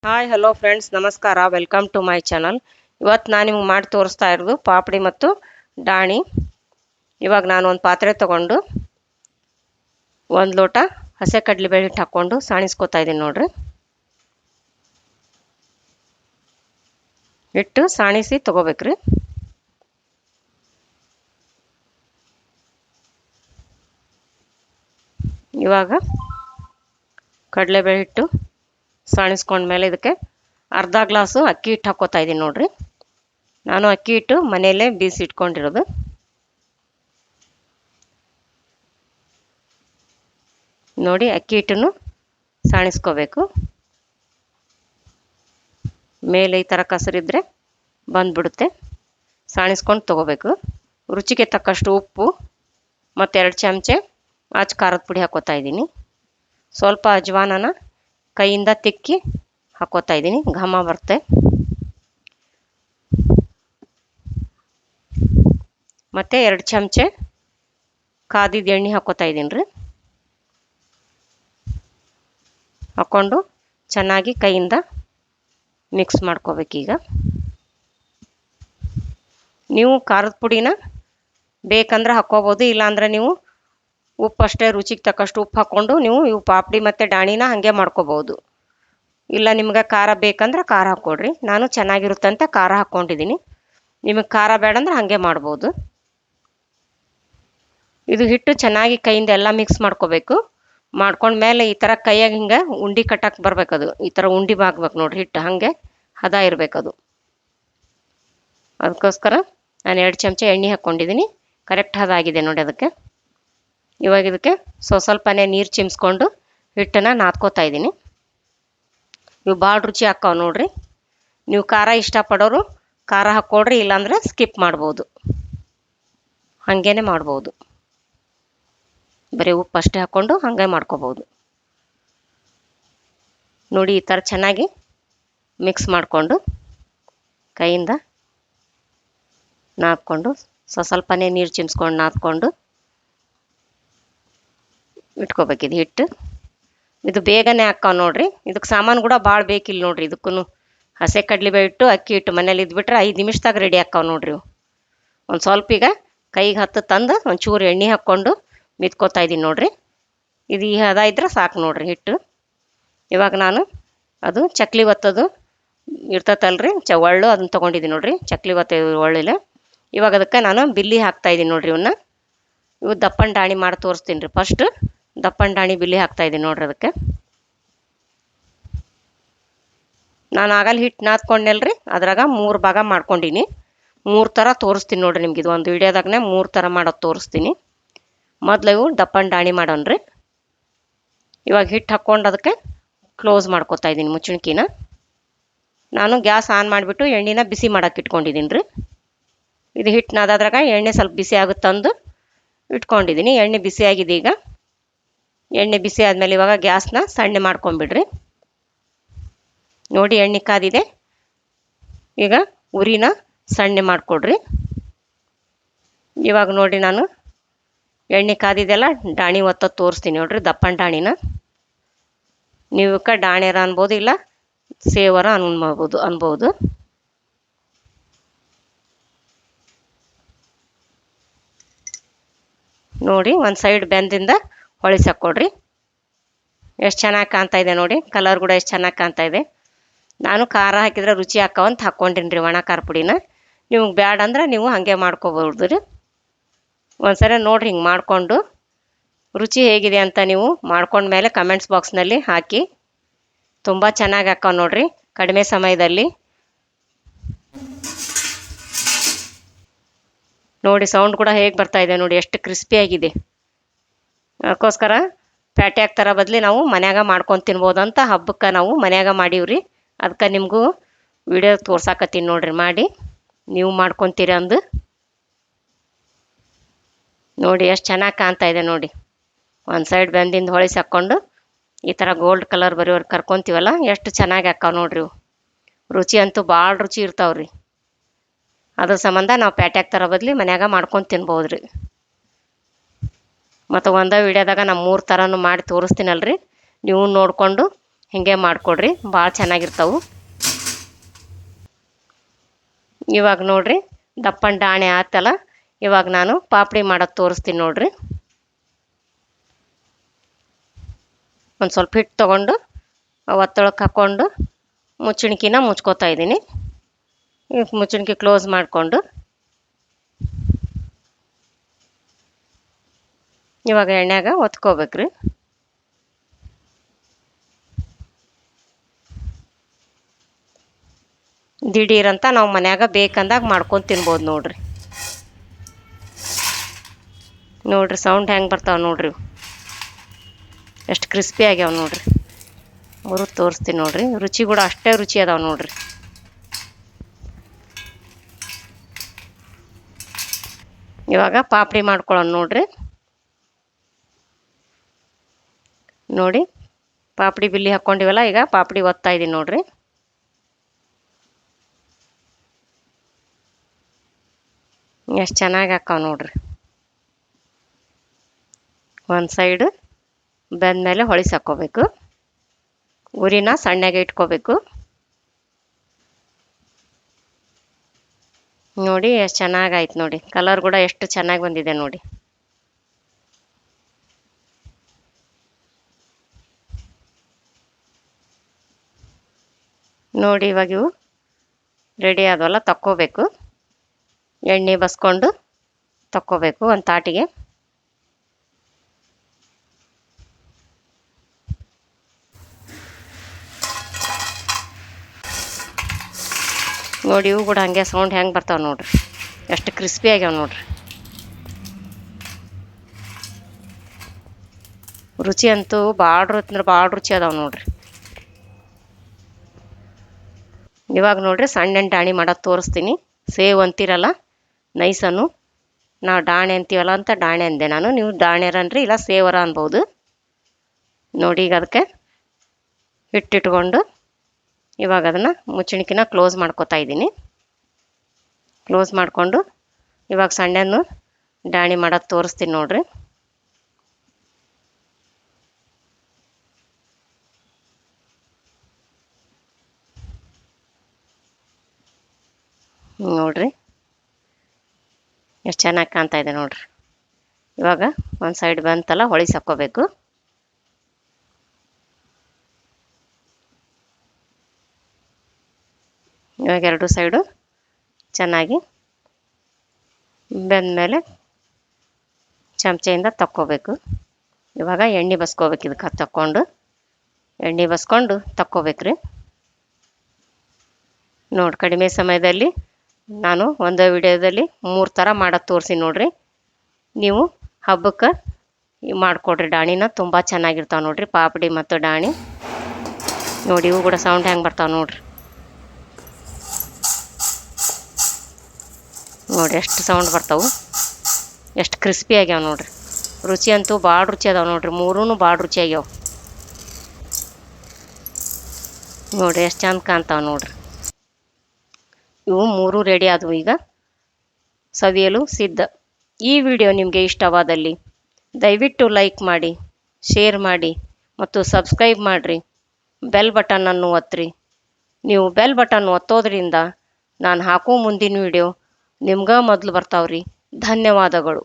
Hi hello friends, ನಮಸ್ಕಾರ. Welcome to my channel. ಇವತ್ತು ನಾನು ನಿಮ್ಗೆ ಮಾಡಿ ತೋರಿಸ್ತಾ ಇರೋದು ಪಾಪಡಿ ಮತ್ತು ಡಾಣಿ. ಇವಾಗ ನಾನು ಒಂದು ಪಾತ್ರೆ ತೊಗೊಂಡು 1 ಲೋಟ ಹಸೆ ಕಡಲೆಬೇಳೆ ಹಿಟ್ಟು ಹಾಕ್ಕೊಂಡು ಸಾಣಿಸ್ಕೊತಾ ಇದ್ದೀನಿ ನೋಡ್ರಿ. ಹಿಟ್ಟು ಸಾಣಿಸಿ ತೊಗೋಬೇಕ್ರಿ. ಇವಾಗ ಕಡಲೆಬೇಳೆ ಹಿಟ್ಟು ಸಾಣಿಸ್ಕೊಂಡ್ಮೇಲೆ ಇದಕ್ಕೆ ಅರ್ಧ ಗ್ಲಾಸು ಅಕ್ಕಿ ಹಿಟ್ಟು ಹಾಕ್ಕೋತಾ ಇದ್ದೀನಿ ನೋಡ್ರಿ. ನಾನು ಅಕ್ಕಿ ಹಿಟ್ಟು ಮನೆಯಲ್ಲೇ ಬೀಸಿ ಇಟ್ಕೊಂಡಿರೋದು. ನೋಡಿ, ಅಕ್ಕಿ ಹಿಟ್ಟನ್ನು ಸಾಣಿಸ್ಕೋಬೇಕು. ಮೇಲೆ ಈ ಥರ ಕಸರಿದ್ರೆ ಬಂದ್ಬಿಡುತ್ತೆ. ಸಾಣಿಸ್ಕೊಂಡು ತೊಗೋಬೇಕು. ರುಚಿಗೆ ತಕ್ಕಷ್ಟು ಉಪ್ಪು ಮತ್ತು 2 ಚಮಚೆ ಖಾರದ ಪುಡಿ ಹಾಕ್ಕೋತಾ ಇದ್ದೀನಿ. ಸ್ವಲ್ಪ ಅಜ್ವಾನನ ಕೈಯಿಂದ ತಿಕ್ಕಿ ಹಾಕ್ಕೋತಾ ಇದ್ದೀನಿ, ಘಮ ಬರುತ್ತೆ. ಮತ್ತು 2 ಚಮಚೆ ಕಾದಿದ ಎಣ್ಣೆ ಹಾಕ್ಕೋತಾ ಇದ್ದೀನಿ ರೀ. ಹಾಕ್ಕೊಂಡು ಚೆನ್ನಾಗಿ ಕೈಯಿಂದ ಮಿಕ್ಸ್ ಮಾಡ್ಕೋಬೇಕೀಗ. ನೀವು ಖಾರದ ಪುಡಿನ ಬೇಕಂದ್ರೆ ಹಾಕ್ಕೋಬೋದು, ಇಲ್ಲಾಂದ್ರೆ ನೀವು ಉಪ್ಪು ಅಷ್ಟೇ ರುಚಿಗೆ ತಕ್ಕಷ್ಟು ಉಪ್ಪು ಹಾಕ್ಕೊಂಡು ನೀವು ಇವು ಪಾಪಡಿ ಮತ್ತು ಡಾಣಿನ ಹಾಗೆ ಮಾಡ್ಕೋಬೋದು. ಇಲ್ಲ ನಿಮ್ಗೆ ಖಾರ ಬೇಕಂದ್ರೆ ಖಾರ ಹಾಕ್ಕೊಡ್ರಿ. ನಾನು ಚೆನ್ನಾಗಿರುತ್ತಂತ ಖಾರ ಹಾಕ್ಕೊಂಡಿದ್ದೀನಿ. ನಿಮಗೆ ಖಾರ ಬೇಡಂದ್ರೆ ಹಾಗೆ ಮಾಡ್ಬೋದು. ಇದು ಹಿಟ್ಟು ಚೆನ್ನಾಗಿ ಕೈಯಿಂದ ಎಲ್ಲ ಮಿಕ್ಸ್ ಮಾಡ್ಕೋಬೇಕು. ಮಾಡ್ಕೊಂಡ್ಮೇಲೆ ಈ ಥರ ಕೈಯಾಗ ಹಿಂಗೆ ಉಂಡೆ ಕಟ್ಟಕ್ಕೆ ಬರ್ಬೇಕದು. ಈ ಥರ ಉಂಡೆ ಬಾಗ್ಬೇಕು ನೋಡ್ರಿ. ಹಿಟ್ಟು ಹಾಗೆ ಹದ ಇರಬೇಕದು. ಅದಕ್ಕೋಸ್ಕರ ನಾನು 2 ಚಮಚೆ ಎಣ್ಣೆ ಹಾಕ್ಕೊಂಡಿದ್ದೀನಿ. ಕರೆಕ್ಟ್ ಹದ ಆಗಿದೆ ನೋಡಿ ಅದಕ್ಕೆ. ಇವಾಗ ಇದಕ್ಕೆ ಸ್ವಲ್ಪನೇ ನೀರು ಚಿಮ್ಸ್ಕೊಂಡು ಹಿಟ್ಟನ್ನು ನಾದ್ಕೋತಾ ಇದ್ದೀನಿ. ಇವು ಭಾಳ ರುಚಿ ಹಾಕ್ಕಾವ ನೋಡ್ರಿ. ನೀವು ಖಾರ ಇಷ್ಟಪಡೋರು ಖಾರ ಹಾಕ್ಕೊಡ್ರಿ, ಇಲ್ಲಾಂದ್ರೆ ಸ್ಕಿಪ್ ಮಾಡ್ಬೋದು. ಹಾಗೇ ಮಾಡ್ಬೋದು. ಬರೀ ಉಪ್ಪು ಅಷ್ಟೇ ಹಾಕ್ಕೊಂಡು ಹಾಗೆ ಮಾಡ್ಕೋಬೋದು. ನೋಡಿ, ಈ ಥರ ಚೆನ್ನಾಗಿ ಮಿಕ್ಸ್ ಮಾಡಿಕೊಂಡು ಕೈಯಿಂದ ನಾದ್ಕೊಂಡು ಸ್ವಲ್ಪನೇ ನೀರು ಚಿಮ್ಸ್ಕೊಂಡು ನಾದ್ಕೊಂಡು ಇಟ್ಕೋಬೇಕಿದು ಹಿಟ್ಟು. ಇದು ಬೇಗನೆ ಹಾಕ್ಕಾವ ನೋಡ್ರಿ. ಇದಕ್ಕೆ ಸಾಮಾನು ಕೂಡ ಭಾಳ ಬೇಕಿಲ್ಲ ನೋಡ್ರಿ. ಇದಕ್ಕೂ ಹಸೆ ಕಡಲೆಬೇಳೆ ಹಿಟ್ಟು ಅಕ್ಕಿ ಹಿಟ್ಟು ಮನೇಲಿ ಇದ್ಬಿಟ್ರೆ 5 ನಿಮಿಷದಾಗ ರೆಡಿ ಹಾಕ್ಕಾವ ನೋಡ್ರಿ. ಒಂದು ಸ್ವಲ್ಪ ಈಗ ಕೈಗೆ ಹತ್ತು ತಂದು ಒಂಚೂರು ಎಣ್ಣೆ ಹಾಕ್ಕೊಂಡು ಮಿತ್ಕೋತಾ ಇದ್ದೀನಿ ನೋಡ್ರಿ. ಇದು ಈ ಹದ ಇದ್ರೆ ಸಾಕು ನೋಡ್ರಿ ಹಿಟ್ಟು. ಇವಾಗ ನಾನು ಅದು ಚಕ್ಲಿ ಒತ್ತೋದು ಇರ್ತತಲ್ರಿ, ಒಳ್ಳು ಅದನ್ನ ತೊಗೊಂಡಿದ್ದೀನಿ ನೋಡ್ರಿ. ಚಕ್ಲಿ ಒತ್ತ ಒಳ್ಳಿಲ್ಲ. ಇವಾಗ ಅದಕ್ಕೆ ನಾನು ಬಿಲ್ಲಿ ಹಾಕ್ತಾಯಿದ್ದೀನಿ ನೋಡ್ರಿ. ಇವು ದಪ್ಪನ ಡಾಣಿ ಮಾಡಿ ತೋರಿಸ್ತೀನಿ ರೀ. ಫಸ್ಟ್ ದಪ್ಪನ ಡಾಣಿ ಬಿಲ್ಲಿ ಹಾಕ್ತಾಯಿದ್ದೀನಿ ನೋಡ್ರಿ. ಅದಕ್ಕೆ ನಾನು ಆಗಲ್ಲ ಹಿಟ್ಟು ನಾದ್ಕೊಂಡೆಲ್ರಿ, ಅದ್ರಾಗ 3 ಭಾಗ ಮಾಡ್ಕೊಂಡೀನಿ. 3 ಥರ ತೋರಿಸ್ತೀನಿ ನೋಡ್ರಿ ನಿಮ್ಗೆ. ಇದು ಒಂದು ವಿಡಿಯೋದಾಗನೇ 3 ಥರ ಮಾಡೋದು ತೋರಿಸ್ತೀನಿ. ಮೊದಲು ಇವು ದಪ್ಪನ ಡಾಣಿ ಮಾಡೋಣ್ರಿ. ಇವಾಗ ಹಿಟ್ಟು ಹಾಕ್ಕೊಂಡು ಅದಕ್ಕೆ ಕ್ಲೋಸ್ ಮಾಡ್ಕೊತಾ ಇದ್ದೀನಿ ಮುಚ್ಚಣಿಕಿನ. ನಾನು ಗ್ಯಾಸ್ ಆನ್ ಮಾಡಿಬಿಟ್ಟು ಎಣ್ಣೆನ ಬಿಸಿ ಮಾಡೋಕೆ ಇಟ್ಕೊಂಡಿದ್ದೀನಿ ರೀ. ಇದು ಹಿಟ್ಟು ನಾದಾದ್ರಾಗ ಎಣ್ಣೆ ಸ್ವಲ್ಪ ಬಿಸಿ ಆಗುತ್ತಂದು ಇಟ್ಕೊಂಡಿದ್ದೀನಿ. ಎಣ್ಣೆ ಬಿಸಿ ಆಗಿದೆ. ಈಗ ಎಣ್ಣೆ ಬಿಸಿ ಆದಮೇಲೆ ಇವಾಗ ಗ್ಯಾಸ್ನ ಸಣ್ಣ ಮಾಡ್ಕೊಂಬಿಡ್ರಿ. ನೋಡಿ, ಎಣ್ಣೆ ಕಾದಿದೆ. ಈಗ ಉರಿನ ಸಣ್ಣ ಮಾಡಿಕೊಡ್ರಿ. ಇವಾಗ ನೋಡಿ, ನಾನು ಎಣ್ಣೆ ಕಾದಿದೆಲ್ಲ ಡಾಣಿ ಒತ್ತೋದು ತೋರಿಸ್ತೀನಿ ನೋಡ್ರಿ. ದಪ್ಪನ ಡಾಣಿನ ನೀವು ಡಾಣಿರ ಅನ್ಬೋದು, ಇಲ್ಲ ಸೇವರ ಅನ್ಬೋದು. ನೋಡಿ, ಒಂದು ಸೈಡ್ ಬೆಂದಿಂದ ಹೊಳಿಸಾಕೊಡ್ರಿ. ಎಷ್ಟು ಚೆನ್ನಾಗಿ ಕಾಣ್ತಾ ಇದೆ ನೋಡಿ. ಕಲರ್ ಕೂಡ ಎಷ್ಟು ಚೆನ್ನಾಗಿ ಕಾಣ್ತಾ ಇದೆ. ನಾನು ಖಾರ ಹಾಕಿದ್ರೆ ರುಚಿ ಹಾಕವಂತ ಹಾಕ್ಕೊಂಡಿನಿ ರೀ ಒಣ ಖಾರ ಪುಡಿನ. ನಿಮ್ಗೆ ಬ್ಯಾಡ ಅಂದ್ರೆ ನೀವು ಹಾಗೆ ಮಾಡ್ಕೋಬೋದು ರೀ. ಒಂದ್ಸರಿ ನೋಡ್ರಿ ಹಿಂಗೆ ಮಾಡಿಕೊಂಡು ರುಚಿ ಹೇಗಿದೆ ಅಂತ ನೀವು ಮಾಡ್ಕೊಂಡ್ಮೇಲೆ ಕಮೆಂಟ್ಸ್ ಬಾಕ್ಸ್ನಲ್ಲಿ ಹಾಕಿ. ತುಂಬ ಚೆನ್ನಾಗಿ ಹಾಕಾವ ನೋಡ್ರಿ ಕಡಿಮೆ ಸಮಯದಲ್ಲಿ. ನೋಡಿ, ಸೌಂಡ್ ಕೂಡ ಹೇಗೆ ಬರ್ತಾ ಇದೆ ನೋಡಿ, ಎಷ್ಟು ಕ್ರಿಸ್ಪಿಯಾಗಿದೆ. ಅದಕ್ಕೋಸ್ಕರ ಪ್ಯಾಟೆ ಹಾಕ್ತಾರ ಬದಲಿ ನಾವು ಮನ್ಯಾಗ ಮಾಡ್ಕೊಂಡು ತಿನ್ಬೋದಂತ ಹಬ್ಬಕ್ಕೆ ನಾವು ಮನ್ಯಾಗ ಮಾಡೀವ್ರಿ. ಅದಕ್ಕೆ ನಿಮಗೂ ವಿಡಿಯೋ ತೋರ್ಸಾಕತ್ತೀನಿ ನೋಡ್ರಿ. ಮಾಡಿ ನೀವು ಮಾಡ್ಕೊತೀರ ಅಂದು. ನೋಡಿ, ಎಷ್ಟು ಚೆನ್ನಾಗಿ ಕಾಣ್ತಾ ಇದೆ ನೋಡಿ. ಒಂದು ಸೈಡ್ ಬೆಂದಿಂದ ಹೊಳಿಸಿ ಹಾಕ್ಕೊಂಡು ಈ ಥರ ಗೋಲ್ಡ್ ಕಲರ್ ಬರೋರು ಕರ್ಕೊತೀವಲ್ಲ, ಎಷ್ಟು ಚೆನ್ನಾಗಿ ಹಾಕ್ಕಾವ ನೋಡ್ರಿ. ರುಚಿ ಅಂತೂ ಭಾಳ ರುಚಿ ಇರ್ತಾವ್ರಿ. ಅದ್ರ ಸಂಬಂಧ ನಾವು ಪ್ಯಾಟೆ ಹಾಕ್ತಾರ ಬದಲಿ ಮನ್ಯಾಗ ಮಾಡ್ಕೊಂಡು ತಿನ್ಬೋದು ರೀ. ಮತ್ತು ಒಂದೇ ವಿಡಿಯೋದಾಗ ನಾನು 3 ಥರನೂ ಮಾಡಿ ತೋರಿಸ್ತೀನಲ್ರಿ. ನೀವು ನೋಡಿಕೊಂಡು ಹಿಂಗೆ ಮಾಡಿಕೊಡ್ರಿ, ಭಾಳ ಚೆನ್ನಾಗಿರ್ತಾವೆ. ಇವಾಗ ನೋಡಿರಿ ದಪ್ಪನ ಡಾಣೆ ಆತಲ್ಲ, ಇವಾಗ ನಾನು ಪಾಪಡಿ ಮಾಡೋದು ತೋರಿಸ್ತೀನಿ ನೋಡಿರಿ. ಒಂದು ಸ್ವಲ್ಪ ಹಿಟ್ಟು ತೊಗೊಂಡು ಒತ್ತೊಳಕ್ಕೆ ಹಾಕ್ಕೊಂಡು ಮುಚ್ಚಣಿಕಿನ ಮುಚ್ಕೋತಾ ಇದ್ದೀನಿ. ಮುಚ್ಚಣಿಕೆ ಕ್ಲೋಸ್ ಮಾಡಿಕೊಂಡು ಇವಾಗ ಎಣ್ಣೆಗೆ ಒತ್ಕೋಬೇಕ್ರಿ. ದಿಢೀರಂತ ನಾವು ಮನ್ಯಾಗ ಬೇಕಂದಾಗ ಮಾಡ್ಕೊಂಡು ತಿನ್ಬೋದು ನೋಡ್ರಿ. ನೋಡ್ರಿ ಸೌಂಡ್ ಹೆಂಗೆ ಬರ್ತಾವೆ ನೋಡ್ರಿ, ಎಷ್ಟು ಕ್ರಿಸ್ಪಿ ಆಗ್ಯಾವ ನೋಡ್ರಿ. ಮುರಿದು ತೋರಿಸ್ತೀನಿ ನೋಡ್ರಿ, ರುಚಿ ಕೂಡ ಅಷ್ಟೇ ರುಚಿ ಅದಾವೆ ನೋಡ್ರಿ. ಇವಾಗ ಪಾಪಡಿ ಮಾಡ್ಕೊಳ್ಳೋಣ ನೋಡ್ರಿ. ನೋಡಿ ಪಾಪಡಿ ಬಿಲ್ಲಿ ಹಾಕ್ಕೊಂಡಿವಲ್ಲ, ಈಗ ಪಾಪಡಿ ಒತ್ತಾ ಇದ್ದೀನಿ ನೋಡ್ರಿ. ಎಷ್ಟು ಚೆನ್ನಾಗಿ ಹಾಕಾವ ನೋಡ್ರಿ. ಒಂದು ಸೈಡ್ ಬೆಂದ್ಮೇಲೆ ಹೊಳಿಸಿ ಹಾಕ್ಕೋಬೇಕು. ಉರಿನ ಸಣ್ಣಗೆ ಇಟ್ಕೋಬೇಕು. ನೋಡಿ ಎಷ್ಟು ಚೆನ್ನಾಗಾಯ್ತು ನೋಡಿ, ಕಲರ್ ಕೂಡ ಎಷ್ಟು ಚೆನ್ನಾಗಿ ಬಂದಿದೆ ನೋಡಿ. ನೋಡಿ ಇವಾಗ ಇವು ರೆಡಿ ಆದವಲ್ಲ, ತಕ್ಕೋಬೇಕು. ಎಣ್ಣೆ ಬಸ್ಕೊಂಡು ತಕ್ಕೋಬೇಕು ಒಂದು ತಾಟಿಗೆ. ನೋಡಿ ಇವು ಕೂಡ ಹಂಗೆ ಸೌಂಡ್ ಹೆಂಗೆ ಬರ್ತಾವೆ ನೋಡ್ರಿ, ಎಷ್ಟು ಕ್ರಿಸ್ಪಿ ಆಗ್ಯಾವ ನೋಡ್ರಿ. ರುಚಿ ಅಂತೂ ಭಾಳ ರುಚಿ ಅದಾವೆ ನೋಡ್ರಿ. ಇವಾಗ ನೋಡ್ರಿ ಸಣ್ಣ ಡಾಣಿ ಮಾಡೋದು ತೋರಿಸ್ತೀನಿ. ಸೇವ್ ಅಂತೀರಲ್ಲ ನೈಸನ್ನು, ನಾವು ಡಾಣೆ ಅಂತೀವಲ್ಲ ಅಂತ ಡಾಣೆ ಅಂದೆ ನಾನು, ನೀವು ಡಾಣೆರನ್ರಿ ಇಲ್ಲ ಸೇವರ ಅನ್ಬೋದು. ನೋಡಿ ಈಗ ಅದಕ್ಕೆ ಹಿಟ್ಟಿಟ್ಕೊಂಡು ಇವಾಗ ಅದನ್ನು ಮುಚ್ಚಣಿಕಿನ ಕ್ಲೋಸ್ ಮಾಡ್ಕೊತಾ ಇದ್ದೀನಿ. ಕ್ಲೋಸ್ ಮಾಡಿಕೊಂಡು ಇವಾಗ ಸಣ್ಣನ್ನು ಡಾಣಿ ಮಾಡೋದು ತೋರಿಸ್ತೀನಿ ನೋಡ್ರಿ. ನೋಡ್ರಿ ಎಷ್ಟು ಚೆನ್ನಾಗಿ ಕಾಣ್ತಾ ಇದೆ ನೋಡ್ರಿ. ಇವಾಗ ಒಂದು ಸೈಡ್ ಬಂತಲ್ಲ, ಹೊಳಿಸಿ ಹಾಕ್ಕೋಬೇಕು. ಇವಾಗ ಎರಡು ಸೈಡು ಚೆನ್ನಾಗಿ ಬೆಂದಮೇಲೆ ಚಮಚೆಯಿಂದ ತಕ್ಕೋಬೇಕು. ಇವಾಗ ಎಣ್ಣೆ ಬಸ್ಕೋಬೇಕು. ಇದಕ್ಕೆ ತಕ್ಕೊಂಡು ಎಣ್ಣೆ ಬಸ್ಕೊಂಡು ತಕ್ಕೋಬೇಕ್ರಿ. ನೋಡಿ ಕಡಿಮೆ ಸಮಯದಲ್ಲಿ ನಾನು ಒಂದು ವಿಡಿಯೋದಲ್ಲಿ 3 ಥರ ಮಾಡೋದು ತೋರಿಸಿ ನೋಡ್ರಿ. ನೀವು ಹಬ್ಬಕ್ಕೆ ಮಾಡಿಕೊಡ್ರಿ ಡಾಣಿನ, ತುಂಬ ಚೆನ್ನಾಗಿರ್ತಾವೆ ನೋಡ್ರಿ ಪಾಪಡಿ ಮತ್ತು ಡಾಣಿ. ನೋಡಿ ಇವು ಕೂಡ ಸೌಂಡ್ ಹೆಂಗೆ ಬರ್ತಾವೆ ನೋಡ್ರಿ. ನೋಡಿ ಎಷ್ಟು ಸೌಂಡ್ ಬರ್ತಾವೆ, ಎಷ್ಟು ಕ್ರಿಸ್ಪಿ ಆಗ್ಯಾವ ನೋಡ್ರಿ. ರುಚಿ ಅಂತೂ ಭಾಳ ರುಚಿ ಅದಾವೆ ನೋಡ್ರಿ, ಮೂರೂ ಭಾಳ ರುಚಿ ಆಗ್ಯಾವ ನೋಡ್ರಿ. ಎಷ್ಟು ಚಂದ ಕಾಣ್ತಾವೆ ನೋಡ್ರಿ. ಇವು 3 ರೆಡಿ ಆದವು, ಈಗ ಸವಿಯಲು ಸಿದ್ಧ. ಈ ವಿಡಿಯೋ ನಿಮಗೆ ಇಷ್ಟವಾದಲ್ಲಿ ದಯವಿಟ್ಟು ಲೈಕ್ ಮಾಡಿ, ಶೇರ್ ಮಾಡಿ ಮತ್ತು ಸಬ್ಸ್ಕ್ರೈಬ್ ಮಾಡಿರಿ. ಬೆಲ್ ಬಟನನ್ನು ಒತ್ತಿರಿ. ನೀವು ಬೆಲ್ ಬಟನ್ ಒತ್ತೋದ್ರಿಂದ ನಾನು ಹಾಕೋ ಮುಂದಿನ ವಿಡಿಯೋ ನಿಮ್ಗೆ ಮೊದಲು ಬರ್ತಾವ್ರಿ. ಧನ್ಯವಾದಗಳು.